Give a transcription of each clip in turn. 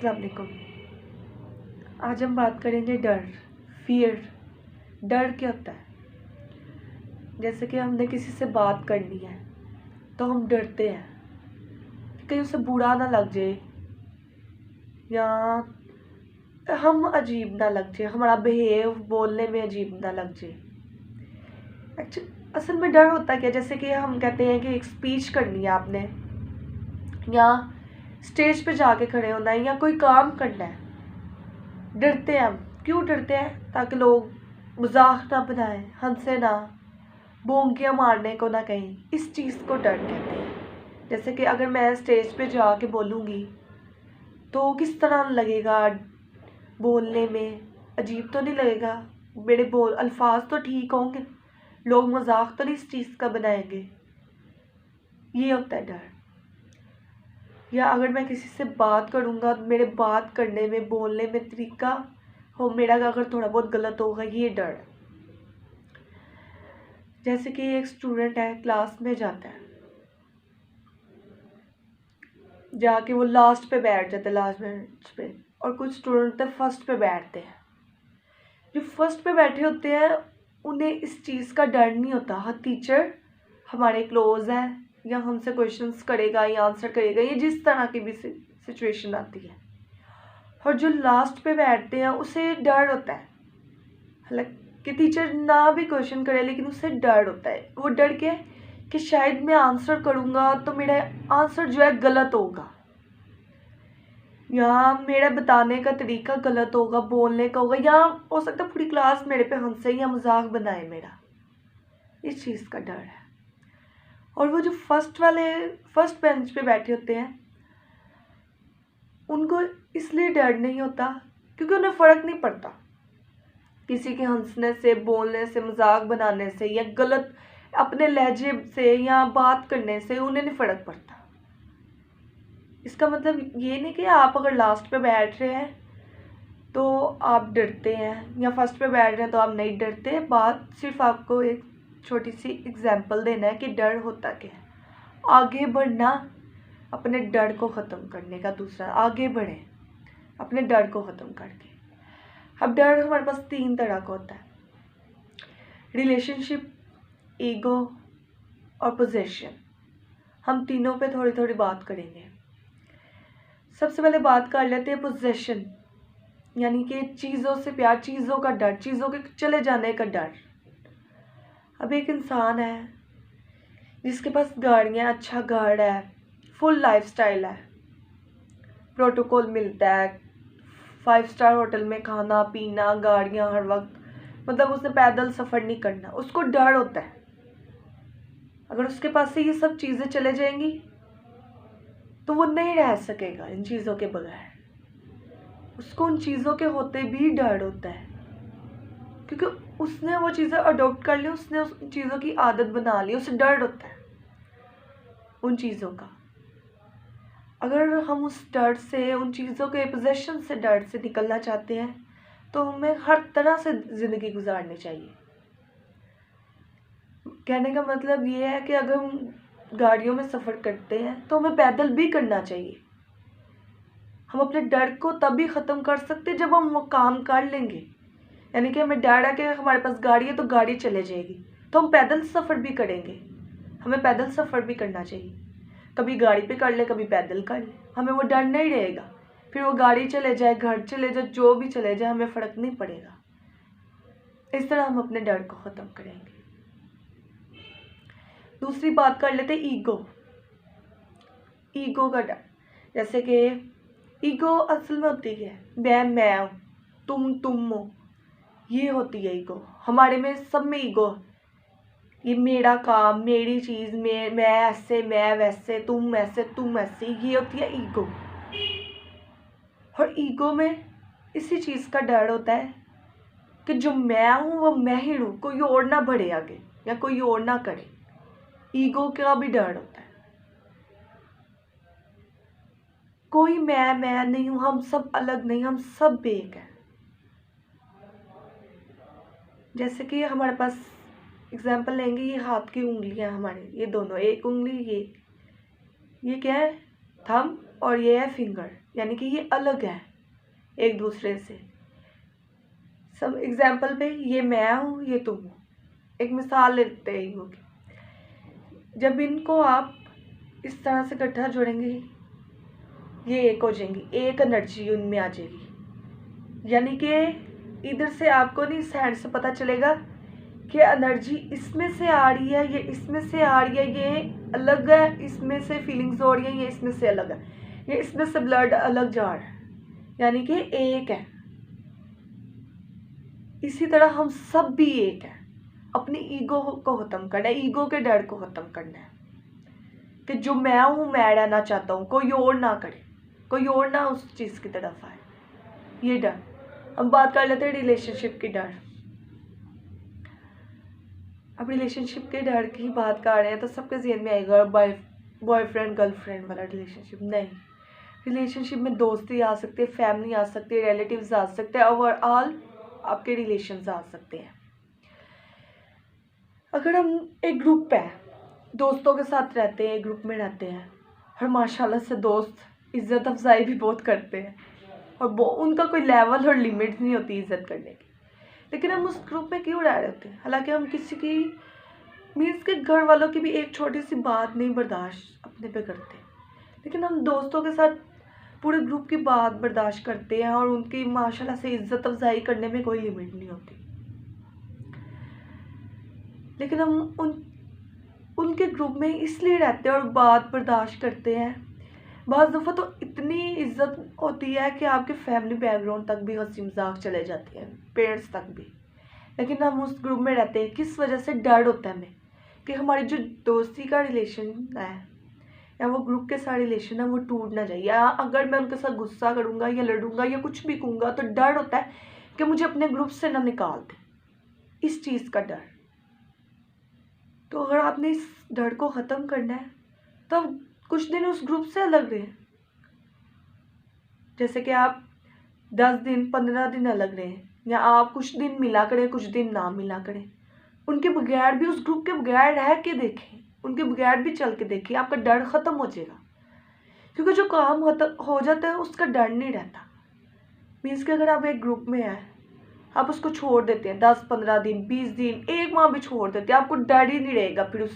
अस्सलाम वालेकुम। आज हम बात करेंगे डर, फियर। डर क्या होता है? जैसे कि हमने किसी से बात करनी है तो हम डरते हैं कि कहीं उसे बुरा ना लग जाए या हम अजीब ना लग जाए, हमारा बिहेव बोलने में अजीब ना लग जाए। असल में डर होता क्या, जैसे कि हम कहते हैं कि एक स्पीच करनी है आपने, या स्टेज पे जाके खड़े होना है, या कोई काम करना है। डरते हैं हम। क्यों डरते हैं? ताकि लोग मजाक ना बनाए, हंसे ना, बोंकियाँ मारने को ना कहीं। इस चीज़ को डर कहते हैं। जैसे कि अगर मैं स्टेज पे जाके बोलूँगी तो किस तरह लगेगा बोलने में? अजीब तो नहीं लगेगा? मेरे बोल अल्फाज तो ठीक होंगे? लोग मजाक तो नहीं इस चीज़ का बनाएंगे? ये होता है डर। या अगर मैं किसी से बात करूँगा, मेरे बात करने में, बोलने में तरीका हो मेरा अगर थोड़ा बहुत गलत होगा, ये डर। जैसे कि एक स्टूडेंट है, क्लास में जाता है, जाके वो लास्ट पे बैठ जाता है, लास्ट बेंच पे, और कुछ स्टूडेंट तो फर्स्ट पे बैठते हैं। जो फर्स्ट पे बैठे होते हैं उन्हें इस चीज़ का डर नहीं होता। हाँ, टीचर हमारे क्लोज है या हमसे क्वेश्चंस करेगा या आंसर करेगा, ये जिस तरह की भी सिचुएशन आती है। और जो लास्ट पे बैठते हैं उसे डर होता है, हालांकि टीचर ना भी क्वेश्चन करे लेकिन उसे डर होता है। वो डर क्या है कि शायद मैं आंसर करूँगा तो मेरा आंसर जो है गलत होगा, या मेरा बताने का तरीका गलत होगा, बोलने का होगा, या हो सकता है पूरी क्लास मेरे पे हंसे या मजाक बनाए मेरा। इस चीज़ का डर है। और वो जो फर्स्ट बेंच पे बैठे होते हैं उनको इसलिए डर नहीं होता क्योंकि उन्हें फ़र्क नहीं पड़ता किसी के हंसने से, बोलने से, मजाक बनाने से, या गलत अपने लहजे से या बात करने से उन्हें नहीं फ़र्क पड़ता। इसका मतलब ये नहीं कि आप अगर लास्ट पे बैठ रहे हैं तो आप डरते हैं, या फर्स्ट पे बैठ रहे हैं तो आप नहीं डरते। बात सिर्फ आपको एक छोटी सी एग्जांपल देना है कि डर होता क्या है। आगे बढ़ना, अपने डर को ख़त्म करने का। दूसरा, आगे बढ़ें अपने डर को ख़त्म करके। अब डर हमारे पास 3 तरह का होता है: रिलेशनशिप, ईगो और पोजेशन। हम तीनों पे थोड़ी थोड़ी बात करेंगे। सबसे पहले बात कर लेते हैं पोजेशन, यानी कि चीज़ों से प्यार, चीज़ों का डर, चीज़ों के चले जाने का डर। अब एक इंसान है जिसके पास गाड़ियाँ, अच्छा घर है, फुल लाइफस्टाइल है, प्रोटोकॉल मिलता है, 5 स्टार होटल में खाना पीना, गाड़ियाँ हर वक्त, मतलब उसने पैदल सफ़र नहीं करना। उसको डर होता है अगर उसके पास से ये सब चीज़ें चले जाएंगी तो वो नहीं रह सकेगा इन चीज़ों के बगैर। उसको उन चीज़ों के होते भी डर होता है क्योंकि उसने वो चीज़ें अडॉप्ट कर ली, उसने उस चीज़ों की आदत बना ली, उसे डर होता है उन चीज़ों का। अगर हम उस डर से, उन चीज़ों के पोजेशन से, डर से निकलना चाहते हैं तो हमें हर तरह से ज़िंदगी गुजारनी चाहिए। कहने का मतलब ये है कि अगर हम गाड़ियों में सफ़र करते हैं तो हमें पैदल भी करना चाहिए। हम अपने डर को तभी ख़त्म कर सकते जब हम वो काम कर लेंगे। यानी कि हमें डर है कि हमारे पास गाड़ी है तो गाड़ी चले जाएगी, तो हम पैदल सफ़र भी करेंगे। हमें पैदल सफ़र भी करना चाहिए, कभी गाड़ी पे कर ले, कभी पैदल कर ले, हमें वो डर नहीं रहेगा। फिर वो गाड़ी चले जाए, घर चले जाए, जो भी चले जाए, हमें फ़र्क नहीं पड़ेगा। इस तरह हम अपने डर को ख़त्म करेंगे। दूसरी बात कर लेते ईगो। ईगो का डर, जैसे कि ईगो असल में होती है मैं हूँ, तुम हो, ये होती है ईगो। हमारे में सब में ईगो, ये मेरा काम, मेरी चीज़, मैं ऐसे, मैं वैसे, तुम ऐसे, तुम ऐसे, ये होती है ईगो। और ईगो में इसी चीज़ का डर होता है कि जो मैं हूँ वो मैं ही हूँ, कोई और ना बढ़े आगे या कोई और ना करे। ईगो का भी डर होता है। कोई मैं नहीं हूँ, हम सब अलग नहीं, हम सब एक हैं। जैसे कि हमारे पास एग्जाम्पल लेंगे, ये हाथ की उंगलियां हमारे, ये दोनों, एक उंगली ये क्या है? थंब और ये है फिंगर, यानी कि ये अलग है एक दूसरे से। सब एग्जाम्पल पे ये मैं हूँ, ये तुम हो, एक मिसाल लेते ही होगी। जब इनको आप इस तरह से इकट्ठा जोड़ेंगे ये एक हो जाएंगी, एक एनर्जी उनमें आ जाएगी। यानी कि इधर से आपको नहीं, इस हैंड से पता चलेगा कि एनर्जी इसमें से आ रही है, ये इसमें से आ रही है, ये अलग है, इसमें से फीलिंग्स हो रही है, ये इसमें से अलग है, ये इसमें से ब्लड अलग जा रहा है, यानी कि एक है। इसी तरह हम सब भी एक हैं। अपनी ईगो को ख़त्म करना है, ईगो के डर को ख़त्म करना है कि जो मैं हूँ मैं रहना चाहता हूँ, कोई और ना करे, कोई और ना उस चीज़ की तरफ आए, ये डर। हम बात कर लेते हैं रिलेशनशिप की डर। अब रिलेशनशिप के डर की बात कर रहे हैं तो सबके ज़हन में आएगा बॉयफ्रेंड गर्लफ्रेंड वाला रिलेशनशिप। नहीं, रिलेशनशिप में दोस्ती आ सकती है, फैमिली आ सकती है, रिलेटिव्स आ सकते हैं, ओवरऑल आपके रिलेशंस आ सकते हैं। अगर हम एक ग्रुप है, दोस्तों के साथ रहते हैं, एक ग्रुप में रहते हैं और माशाल्लाह से दोस्त इज़्ज़त अफजाई भी बहुत करते हैं और उनका कोई लेवल और लिमिट नहीं होती इज़्ज़त करने की, लेकिन हम उस ग्रुप में क्यों रह रहे होते हैं? हालांकि हम किसी की मीन्स के घर वालों की भी एक छोटी सी बात नहीं बर्दाश्त अपने पे करते, लेकिन हम दोस्तों के साथ पूरे ग्रुप की बात बर्दाश्त करते हैं और उनकी माशाल्लाह से इज़्ज़त अफजाई करने में कोई लिमिट नहीं होती। लेकिन हम उनके ग्रुप में इसलिए रहते हैं और बात बर्दाश्त करते हैं, बाज़ दफ़ा तो इतनी इज्जत होती है कि आपके फैमिली बैकग्राउंड तक भी हंसी मजाक चले जाते हैं, पेरेंट्स तक भी, लेकिन हम उस ग्रुप में रहते हैं। किस वजह से? डर होता है हमें कि हमारी जो दोस्ती का रिलेशन है या वो ग्रुप के साथ रिलेशन है वो टूट ना जाए, या अगर मैं उनके साथ गुस्सा करूँगा या लड़ूंगा या कुछ भी कहूँगा तो डर होता है कि मुझे अपने ग्रुप से ना निकाल दे, इस चीज़ का डर। तो अगर आपने इस डर को ख़त्म करना है तो कुछ दिन उस ग्रुप से अलग रहें, जैसे कि आप 10 दिन 15 दिन अलग रहें, या आप कुछ दिन मिला करें कुछ दिन ना मिला करें, उनके बगैर भी उस ग्रुप के बगैर रह के देखें, उनके बगैर भी चल के देखें, आपका डर ख़त्म हो जाएगा। क्योंकि जो काम हो जाता है उसका डर नहीं रहता। मीन्स कि अगर आप एक ग्रुप में हैं, आप उसको छोड़ देते हैं 10-15 दिन 20 दिन 1 माह भी छोड़ देते हैं, आपको डर ही नहीं रहेगा फिर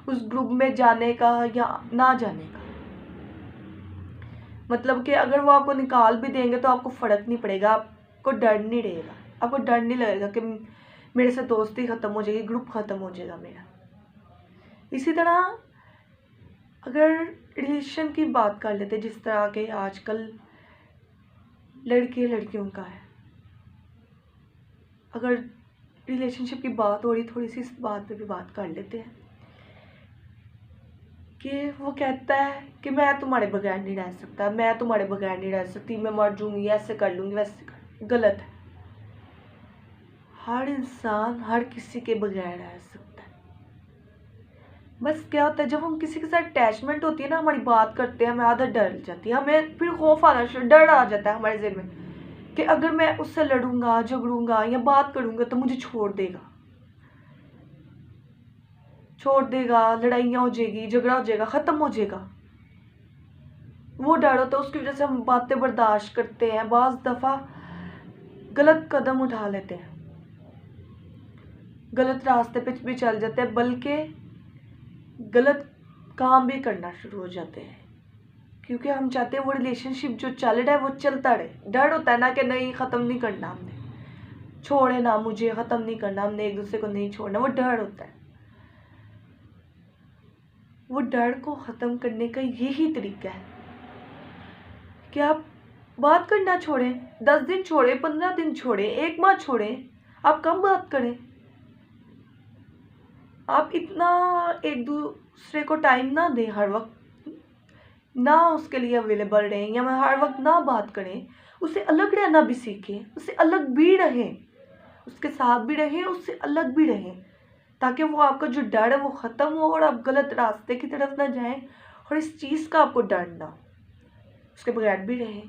उस ग्रुप में जाने का या ना जाने का। मतलब कि अगर वो आपको निकाल भी देंगे तो आपको फ़र्क नहीं पड़ेगा, आपको डर नहीं रहेगा, आपको डर नहीं लगेगा कि मेरे से दोस्ती ख़त्म हो जाएगी, ग्रुप ख़त्म हो जाएगा मेरा। इसी तरह अगर रिलेशन की बात कर लेते, जिस तरह के आजकल लड़के लड़कियों का है, अगर रिलेशनशिप की बात हो रही, थोड़ी सी इस बात पे भी बात कर लेते हैं कि वो कहता है कि मैं तुम्हारे बगैर नहीं रह सकता, मैं तुम्हारे बगैर नहीं रह सकती, मैं मर जाऊंगी, ऐसे कर लूँगी, वैसे कर। गलत है। हर इंसान हर किसी के बगैर रह सकता है। बस क्या होता है, जब हम किसी के साथ अटैचमेंट होती है ना, हमारी बात करते हैं, हमें आदत डर जाती है, हमें फिर खौफ आना, डर आ जाता है हमारे दिल में कि अगर मैं उससे लड़ूंगा झगड़ूंगा या बात करूंगा तो मुझे छोड़ देगा, लड़ाइयाँ हो जाएगी, झगड़ा हो जाएगा, ख़त्म हो जाएगा। वो डर होता है, उसकी वजह से हम बातें बर्दाश्त करते हैं, बाज़ दफ़ा गलत कदम उठा लेते हैं, गलत रास्ते पे भी चल जाते हैं, बल्कि गलत काम भी करना शुरू हो जाते हैं, क्योंकि हम चाहते हैं वो रिलेशनशिप जो चल रहा है वो चलता रहे। डर होता है ना कि नहीं, ख़त्म नहीं करना हमने, छोड़े ना मुझे, ख़त्म नहीं करना हमने, एक दूसरे को नहीं छोड़ना, वो डर होता है। वो डर को ख़त्म करने का यही तरीका है कि आप बात करना छोड़ें, 10 दिन छोड़ें, 15 दिन छोड़ें, 1 माह छोड़ें, आप कम बात करें, आप इतना एक दूसरे को टाइम ना दें, हर वक्त ना उसके लिए अवेलेबल रहें या हर वक्त ना बात करें, उससे अलग रहना भी सीखें, उससे अलग भी रहें, उसके साथ भी रहें, उससे अलग भी रहें, ताकि वो आपका जो डर है वो ख़त्म हो और आप गलत रास्ते की तरफ ना जाएं और इस चीज़ का आपको डर ना हो। उसके बगैर भी रहें,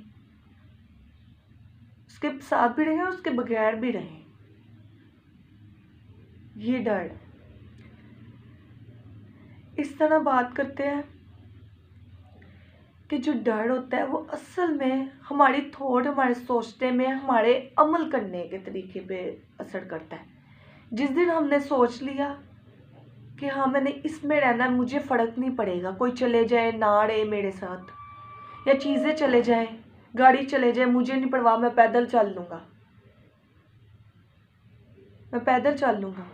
उसके साथ भी रहें, उसके बगैर भी रहें, ये डर। इस तरह बात करते हैं कि जो डर होता है वो असल में हमारी थॉट, हमारे सोचने में, हमारे अमल करने के तरीके पे असर करता है। जिस दिन हमने सोच लिया कि हाँ मैंने इसमें रहना, मुझे फ़र्क नहीं पड़ेगा, कोई चले जाए ना रहे मेरे साथ, या चीज़ें चले जाएं, गाड़ी चले जाए, मुझे नहीं परवाह, मैं पैदल चल लूँगा, मैं पैदल चल लूँगा।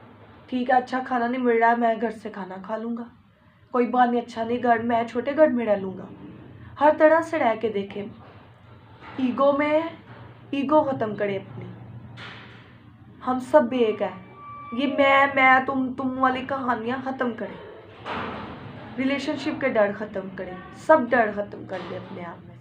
ठीक है, अच्छा खाना नहीं मिल रहा है, मैं घर से खाना खा लूँगा, कोई बात नहीं, अच्छा नहीं घर, मैं छोटे घर में रह लूँगा। हर तरह से रह के देखें, ईगो में ईगो ख़त्म करें अपनी। हम सब भी एक है, ये मैं तुम वाली कहानियाँ ख़त्म करें, रिलेशनशिप के डर ख़त्म करें, सब डर ख़त्म कर लें अपने आप में।